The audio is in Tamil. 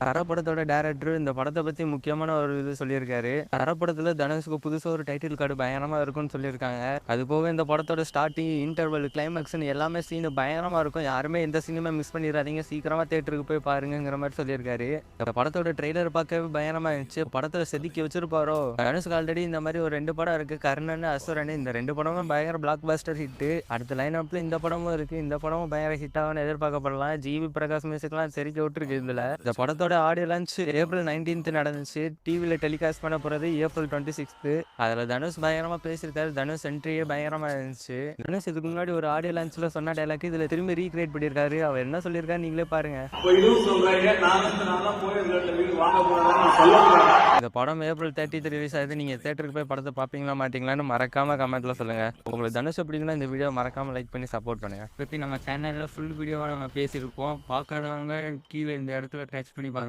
தர படத்தோட டைரக்டர் இந்த படத்தை பத்தி முக்கியமான ஒரு இது சொல்லியிருக்காரு. தர படத்துல தனுஷுக்கு புதுசா ஒரு டைட்டில் கார்டு பயங்கரமா இருக்கும்னு சொல்லியிருக்காங்க. அது போக இந்த படத்தோட ஸ்டார்டிங், இன்டர்வல், கிளைமேக்ஸ்னு எல்லாமே சீன் பயங்கரமா இருக்கும். யாருமே எந்த சினிமா மிஸ் பண்ணிடாதீங்க, சீக்கிரமா தியேட்டருக்கு போய் பாருங்கிற மாதிரி சொல்லியிருக்காரு. இந்த படத்தோட ட்ரெய்லர் பார்க்கவே பயங்கரமா இருந்துச்சு. படத்துல செதுக்கி வச்சிருப்பாரோ. தனுஷுக்கு ஆல்ரெடி இந்த மாதிரி ஒரு 2 படம் இருக்கு, கர்ணன், அசுரன். இந்த 2 படமும் பயங்கர பிளாக் பஸ்டர் ஹிட். அடுத்த லைன் அப்ல இந்த படமும் இருக்கு. இந்த படமும் பயங்கர ஹிட் ஆகும்னு எதிர்பார்க்கப்படலாம். ஜிவி பிரகாஷ் மியூசிக்லாம் சரிக்க விட்டுருக்கு. இந்த படத்தோட ஆடியோ லான்ச் ஏப்ரல் 19 நடந்துச்சு. டிவியில் டெலிகாஸ்ட் பண்ண போறது ஏப்ரல் 26. அதுல தனுஷ் பயங்கரமா பேசியிருக்காரு. தனுஷ் என்ட்ரியே பயங்கரமா இருந்துச்சு. தனுஷ் இதுக்கு முன்னாடி ஒரு ஆடியோ லான்ச்ல சொன்ன டைலாக் இதுல திரும்பி ரீக்ரியேட் பண்ணியிருக்காரு. அவர் என்ன சொல்லியிருக்காரு நீங்களே பாருங்க. இந்த படம் ஏப்ரல் 30 ரிலீஸ் ஆகுது. நீங்க தியேட்டருக்கு போய் படத்தை பார்ப்பீங்களா மாட்டீங்களான்னு மறக்காம கமெண்ட்ல சொல்லுங்க. உங்களுக்கு தனுஷ் அப்படிங்கன்னா இந்த வீடியோ மறக்காம லைக் பண்ணி சப்போர்ட் பண்ணுங்க. பற்றி நம்ம சேனல்ல ஃபுல் வீடியோவா நம்ம பேசியிருப்போம். பார்க்காதவங்க கீழே இந்த இடத்துல டச் பண்ணி பாருங்க.